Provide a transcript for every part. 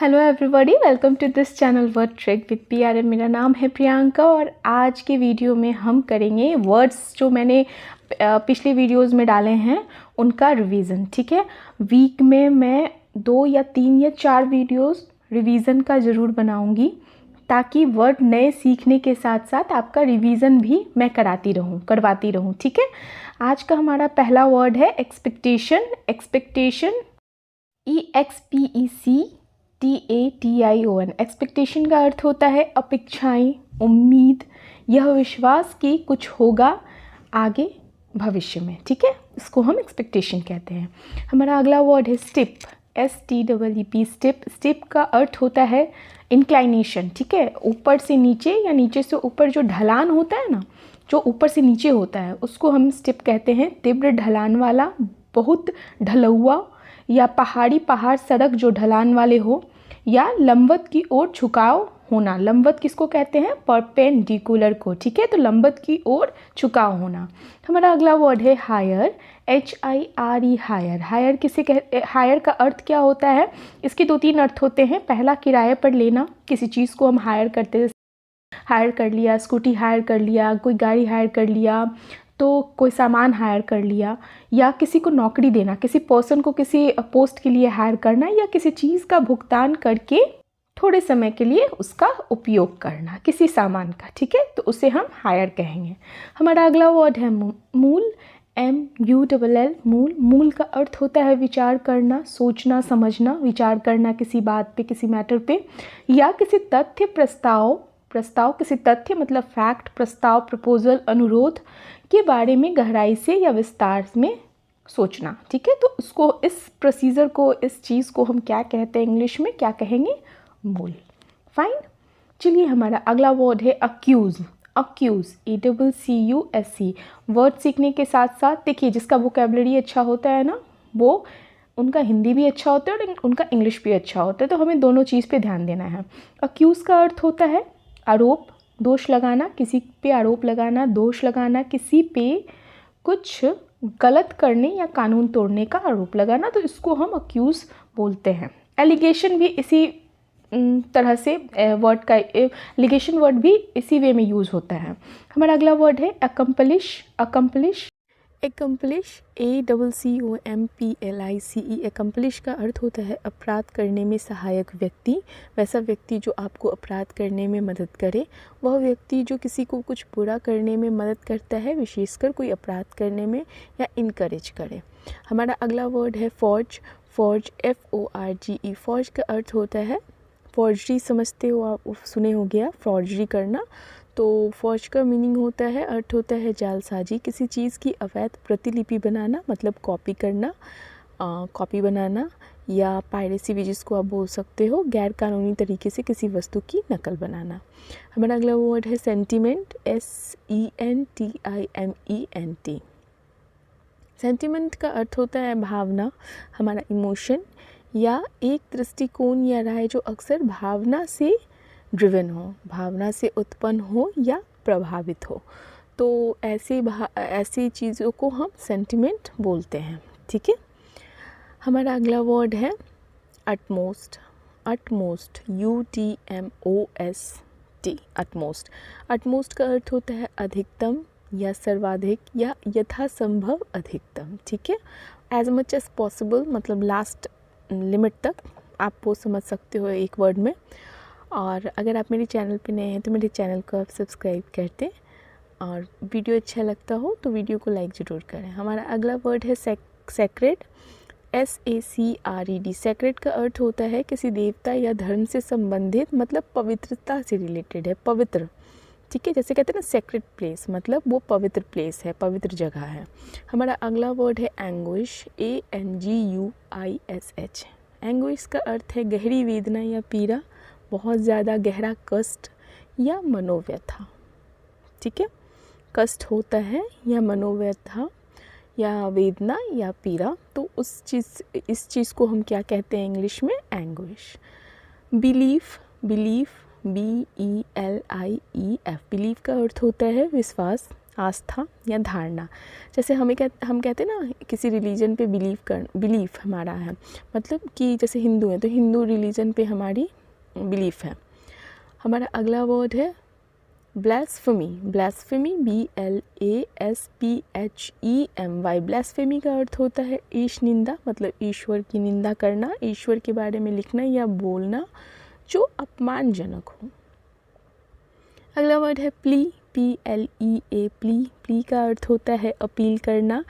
Hello everybody, welcome to this channel word trick with PRM। मेरा नाम है प्रियंका और आज के वीडियो में हम करेंगे वर्ड्स जो मैंने पिछले वीडियोस में डाले हैं उनका रिवीजन। ठीक है, वीक में मैं 2 या 3 या 4 वीडियोस रिवीजन का ज़रूर बनाऊंगी ताकि वर्ड नए सीखने के साथ साथ आपका रिवीजन भी मैं करवाती रहूं। ठीक है, आज का हमारा पहला वर्ड है एक्सपेक्टेशन। Expectation EXPECTATION। एक्सपेक्टेशन का अर्थ होता है अपेक्षाएं, उम्मीद, यह विश्वास कि कुछ होगा आगे भविष्य में। ठीक है, इसको हम एक्सपेक्टेशन कहते हैं। हमारा अगला वर्ड है स्टेप। STEP। स्टेप। स्टेप का अर्थ होता है इंक्लाइनेशन। ठीक है, ऊपर से नीचे या नीचे से ऊपर जो ढलान होता है ना, जो ऊपर से नीचे होता है उसको हम स्टेप कहते हैं। तीव्र ढलान वाला, बहुत ढलुआ या पहाड़ सड़क जो ढलान वाले हो, या लंबवत की ओर झुकाव होना। लंबवत किसको कहते हैं? परपेंडिकुलर को। ठीक है, तो लंबवत की ओर झुकाव होना। हमारा अगला वर्ड है हायर। HIRE। हायर। हायर किसे कहते? हायर का अर्थ क्या होता है? इसके 2-3 अर्थ होते हैं। पहला, किराए पर लेना। किसी चीज़ को हम हायर करते हैं, हायर कर लिया, स्कूटी हायर कर लिया, कोई गाड़ी हायर कर लिया, तो कोई सामान हायर कर लिया, या किसी को नौकरी देना, किसी पर्सन को किसी पोस्ट के लिए हायर करना, या किसी चीज़ का भुगतान करके थोड़े समय के लिए उसका उपयोग करना, किसी सामान का। ठीक है, तो उसे हम हायर कहेंगे। हमारा अगला वर्ड है मूल। MULL। मूल। मूल का अर्थ होता है विचार करना, सोचना, समझना, विचार करना किसी बात पे, किसी मैटर पे, या किसी तथ्य, प्रस्ताव किसी तथ्य मतलब फैक्ट, प्रस्ताव, प्रपोजल, अनुरोध के बारे में गहराई से या विस्तार में सोचना। ठीक है, तो उसको, इस प्रोसीजर को, इस चीज़ को हम क्या कहते हैं इंग्लिश में? क्या कहेंगे? मूल। फाइन। चलिए, हमारा अगला वर्ड है अक्यूज़। Accuse ACCUSE। वर्ड सीखने के साथ साथ देखिए, जिसका वोकेबलरी अच्छा होता है ना, वो उनका हिंदी भी अच्छा होता है और उनका इंग्लिश भी अच्छा होता है, तो हमें दोनों चीज़ पे ध्यान देना है। अक्यूज़ का अर्थ होता है आरोप, दोष लगाना, किसी पे आरोप लगाना, दोष लगाना, किसी पे कुछ गलत करने या कानून तोड़ने का आरोप लगाना, तो इसको हम अक्यूज़ बोलते हैं। एलिगेशन भी इसी तरह से वर्ड का, एलिगेशन वर्ड भी इसी वे में यूज़ होता है। हमारा अगला वर्ड है अकम्पलिश। Accomplish ACCOMPLICE। अकम्पलिश का अर्थ होता है अपराध करने में सहायक व्यक्ति। वैसा व्यक्ति जो आपको अपराध करने में मदद करे, वह व्यक्ति जो किसी को कुछ बुरा करने में मदद करता है, विशेषकर कोई अपराध करने में या इनकरेज करे। हमारा अगला वर्ड है फॉर्ज। Forge FORGE। फॉर्ज का अर्थ होता है फॉर्जरी, समझते हो आप, सुने हो गया फॉर्जरी करना। तो फॉर्ज का मीनिंग होता है, अर्थ होता है जालसाजी, किसी चीज़ की अवैध प्रतिलिपि बनाना, मतलब कॉपी करना, कॉपी बनाना, या पायरेसी भी जिसको आप बोल सकते हो, गैर कानूनी तरीके से किसी वस्तु की नकल बनाना। हमारा अगला वर्ड है सेंटीमेंट। SENTIMENT। सेंटीमेंट का अर्थ होता है भावना, हमारा इमोशन, या एक दृष्टिकोण या राय जो अक्सर भावना से ड्रिवन हो, भावना से उत्पन्न हो या प्रभावित हो, तो ऐसी चीज़ों को हम सेंटिमेंट बोलते हैं। ठीक है, हमारा अगला वर्ड है utmost. Utmost UTMOST। Utmost. Utmost का अर्थ होता है अधिकतम या सर्वाधिक या यथासंभव अधिकतम। ठीक है, एज मच एज पॉसिबल, मतलब लास्ट लिमिट तक आप वो समझ सकते हो एक वर्ड में। और अगर आप मेरे चैनल पे नए हैं तो मेरे चैनल को आप सब्सक्राइब कर दें, और वीडियो अच्छा लगता हो तो वीडियो को लाइक ज़रूर करें। हमारा अगला वर्ड है सैक्रेड। SACRED। सैक्रेड का अर्थ होता है किसी देवता या धर्म से संबंधित, मतलब पवित्रता से रिलेटेड है, पवित्र। ठीक है, जैसे कहते हैं ना सेक्रेड प्लेस, मतलब वो पवित्र प्लेस है, पवित्र जगह है। हमारा अगला वर्ड है एंग्विश। ANGUISH। एंग्विश का अर्थ है गहरी वेदना या पीड़ा, बहुत ज़्यादा गहरा कष्ट या मनोव्यथा। ठीक है, कष्ट होता है या मनोव्यथा या वेदना या पीड़ा, तो इस चीज़ को हम क्या कहते हैं इंग्लिश में? एंग्विश। बिलीफ। BELIEF। बिलीफ का अर्थ होता है विश्वास, आस्था या धारणा। जैसे हम कहते हैं ना किसी रिलीजन पे बिलीफ हमारा है, मतलब कि जैसे हिंदू हैं तो हिंदू रिलीजन पे हमारी बिलीफ है। हमारा अगला वर्ड है ब्लास्फेमी। Blasphemy BLASPHEMY। ब्लास्फेमी का अर्थ होता है ईश निंदा, मतलब ईश्वर की निंदा करना, ईश्वर के बारे में लिखना या बोलना जो अपमानजनक हो। अगला वर्ड है प्ली। PLEA plea. प्ली का अर्थ होता है अपील करना,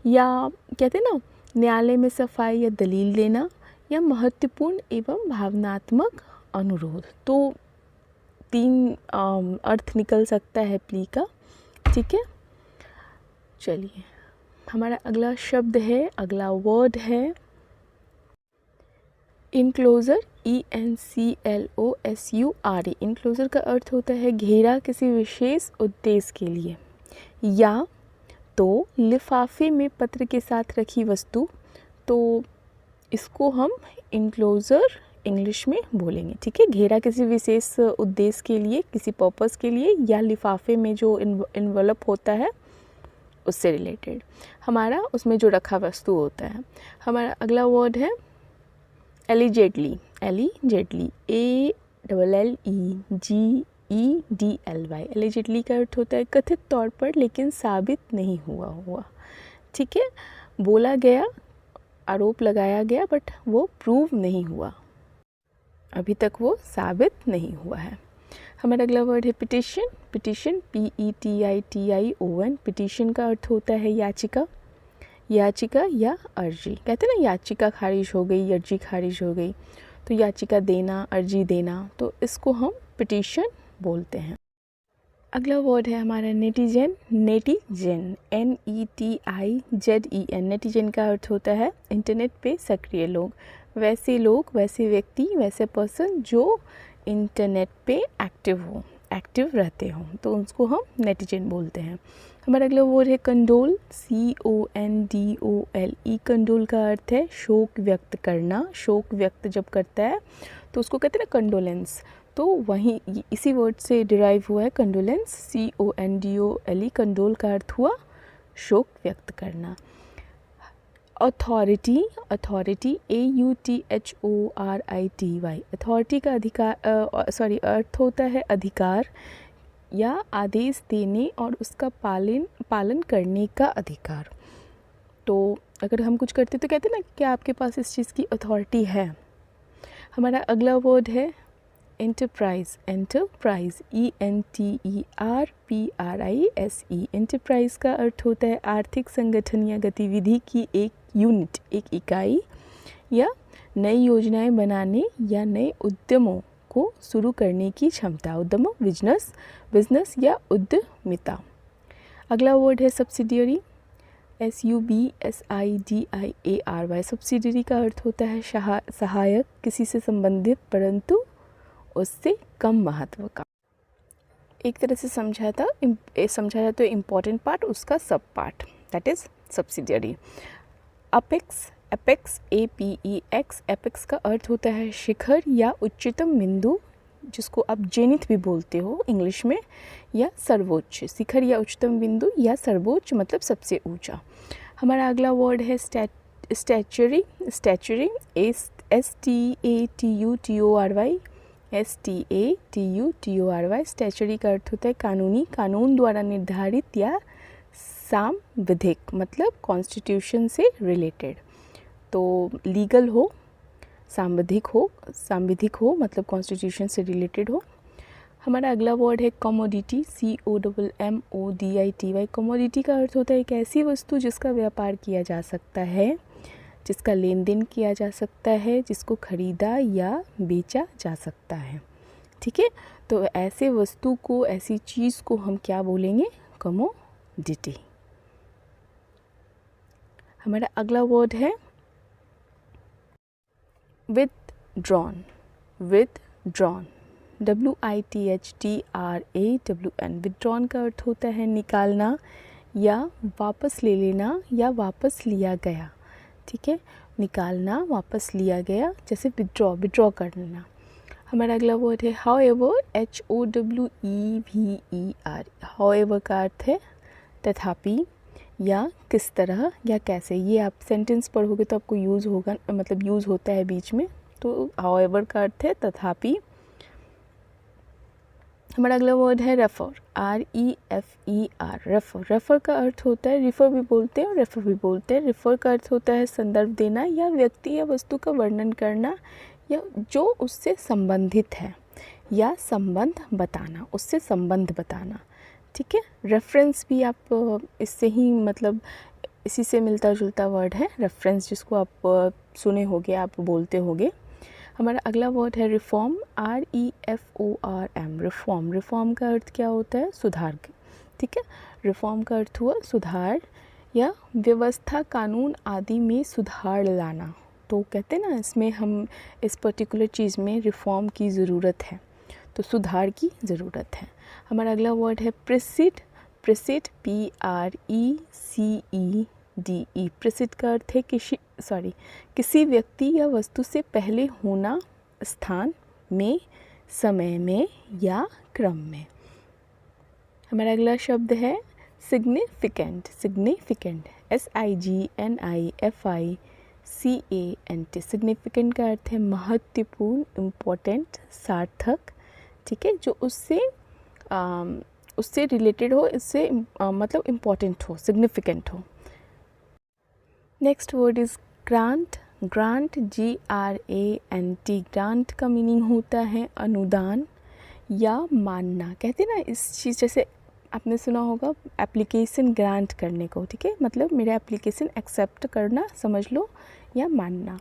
या कहते हैं ना न्यायालय में सफाई या दलील देना, या महत्वपूर्ण एवं भावनात्मक अनुरोध। तो 3 अर्थ निकल सकता है प्ली का, ठीक है। चलिए हमारा अगला शब्द है, अगला वर्ड है इनक्लोजर। ENCLOSURE। इनक्लोजर का अर्थ होता है घेरा किसी विशेष उद्देश्य के लिए, या तो लिफाफे में पत्र के साथ रखी वस्तु, तो इसको हम इनक्लोजर इंग्लिश में बोलेंगे, ठीक है। घेरा किसी विशेष उद्देश्य के लिए, किसी पर्पस के लिए, या लिफाफे में जो इन्वेलप होता है उससे रिलेटेड, हमारा उसमें जो रखा वस्तु होता है। हमारा अगला वर्ड है एलिजेडली। Allegedly ALLEGEDLY। एलिजेडली का अर्थ होता है कथित तौर पर लेकिन साबित नहीं हुआ, ठीक है। बोला गया, आरोप लगाया गया, बट वो प्रूव नहीं हुआ, अभी तक वो साबित नहीं हुआ है। हमारा अगला वर्ड है पिटिशन। Petition PETITION। पिटिशन का अर्थ होता है याचिका, याचिका या अर्जी। कहते हैं ना याचिका खारिज हो गई, अर्जी खारिज हो गई, तो याचिका देना, अर्जी देना, तो इसको हम पिटिशन बोलते हैं। अगला वर्ड है हमारा नेटिजन। Netizen NETIZEN। नेटिजन का अर्थ होता है इंटरनेट पे सक्रिय लोग, वैसे व्यक्ति, वैसे पर्सन जो इंटरनेट पे एक्टिव रहते हों, तो उसको हम नेटिजन बोलते हैं। हमारा अगला वर्ड है कंडोल। CONDOLE। कंडोल का अर्थ है शोक व्यक्त करना। शोक व्यक्त जब करता है तो उसको कहते हैं ना कंडोलेंस, तो वहीं इसी वर्ड से डिराइव हुआ है कंडोलेंस। CONDOLE। कंडोल का अर्थ हुआ शोक व्यक्त करना। अथॉरिटी। Authority AUTHORITY। अथॉरिटी का अर्थ होता है अधिकार या आदेश देने और उसका पालन करने का अधिकार। तो अगर हम कुछ करते तो कहते हैं ना कि आपके पास इस चीज़ की अथॉरिटी है। हमारा अगला वर्ड है एंटरप्राइज। Enterprise ENTERPRISE। एंटरप्राइज का अर्थ होता है आर्थिक संगठन या गतिविधि की एक यूनिट, एक इकाई, या नई योजनाएं बनाने या नए उद्यमों को शुरू करने की क्षमता। उद्यम बिजनेस या उद्यमिता। अगला वर्ड है सब्सिडियरी। SUBSIDIARY। सब्सिडियरी का अर्थ होता है सहायक, किसी से संबंधित परंतु उससे कम महत्व का। एक तरह से समझा जाए तो इम्पॉर्टेंट पार्ट उसका सब part, that is subsidiary. Apex. Apex APEX। Apex का अर्थ होता है शिखर या उच्चतम बिंदु, जिसको आप जेनिथ भी बोलते हो इंग्लिश में, या सर्वोच्च। शिखर या उच्चतम बिंदु या सर्वोच्च मतलब सबसे ऊंचा। हमारा अगला वर्ड है statutory. Statutory STATUTORY। STATUTORY। Statutory का अर्थ होता है कानूनी, कानून द्वारा निर्धारित या सांविधिक, मतलब कॉन्स्टिट्यूशन से रिलेटेड। तो लीगल हो, सांविधिक हो मतलब कॉन्स्टिट्यूशन से रिलेटेड हो। हमारा अगला वर्ड है कमोडिटी। COMMODITY। कमोडिटी का अर्थ होता है एक ऐसी वस्तु जिसका व्यापार किया जा सकता है, जिसका लेन देन किया जा सकता है, जिसको खरीदा या बेचा जा सकता है, ठीक है। तो ऐसे वस्तु को, ऐसी चीज़ को हम क्या बोलेंगे? कमोडिटी। हमारा अगला वर्ड है विथड्रॉन। Withdrawn WITHDRAWN। विथड्रॉन का अर्थ होता है निकालना या वापस ले लेना या वापस लिया गया, ठीक है। निकालना, वापस लिया गया, जैसे विड्रॉ कर लेना। हमारा अगला वर्ड है हाउएवर। HOWEVER। हाउएवर का अर्थ है तथापि या किस तरह या कैसे। ये आप सेंटेंस पढ़ोगे तो आपको यूज़ होगा, मतलब यूज़ होता है बीच में। तो हाउएवर का अर्थ है तथापि। हमारा अगला वर्ड है रेफर, REFER, रेफर। रेफर का अर्थ होता है, रिफ़र भी बोलते हैं और रेफर भी बोलते हैं। रिफ़र का अर्थ होता है संदर्भ देना या व्यक्ति या वस्तु का वर्णन करना या जो उससे संबंधित है, या संबंध बताना, उससे संबंध बताना, ठीक है। रेफरेंस भी आप इससे ही, मतलब इसी से मिलता जुलता वर्ड है रेफरेंस, जिसको आप सुने होगे, आप बोलते होगे। हमारा अगला वर्ड है रिफॉर्म, REFORM, रिफॉर्म। रिफॉर्म का अर्थ क्या होता है? सुधार, ठीक है। रिफॉर्म का अर्थ हुआ सुधार या व्यवस्था, कानून आदि में सुधार लाना। तो कहते हैं ना, इसमें हम इस पर्टिकुलर चीज़ में रिफॉर्म की ज़रूरत है, तो सुधार की ज़रूरत है। हमारा अगला वर्ड है प्रिसीड, प्रिसीड, PRECEDE। प्रिसीड का अर्थ है किसी व्यक्ति या वस्तु से पहले होना, स्थान में, समय में या क्रम में। हमारा अगला शब्द है सिग्निफिकेंट, सिग्निफिकेंट, SIGNIFICANT। सिग्निफिकेंट का अर्थ है महत्वपूर्ण, इम्पोर्टेंट, सार्थक, ठीक है, जो उससे रिलेटेड हो, इससे मतलब इम्पोर्टेंट हो, सिग्निफिकेंट हो। Next word is grant, grant, GRANT। Grant का मीनिंग होता है अनुदान या मानना। कहते हैं ना इस चीज़, जैसे आपने सुना होगा एप्लीकेशन ग्रांट करने को, ठीक है, मतलब मेरा एप्लीकेशन एक्सेप्ट करना समझ लो, या मानना।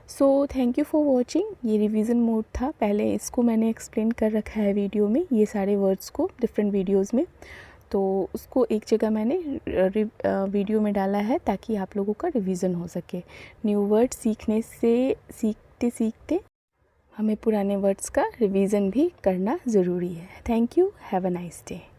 So thank you for watching. ये रिवीजन मोड था, पहले इसको मैंने एक्सप्लेन कर रखा है वीडियो में, ये सारे वर्ड्स को डिफरेंट वीडियोस में, तो उसको एक जगह मैंने वीडियो में डाला है ताकि आप लोगों का रिवीजन हो सके। न्यू वर्ड सीखने से सीखते सीखते हमें पुराने वर्ड्स का रिवीजन भी करना ज़रूरी है। Thank you, have a nice day.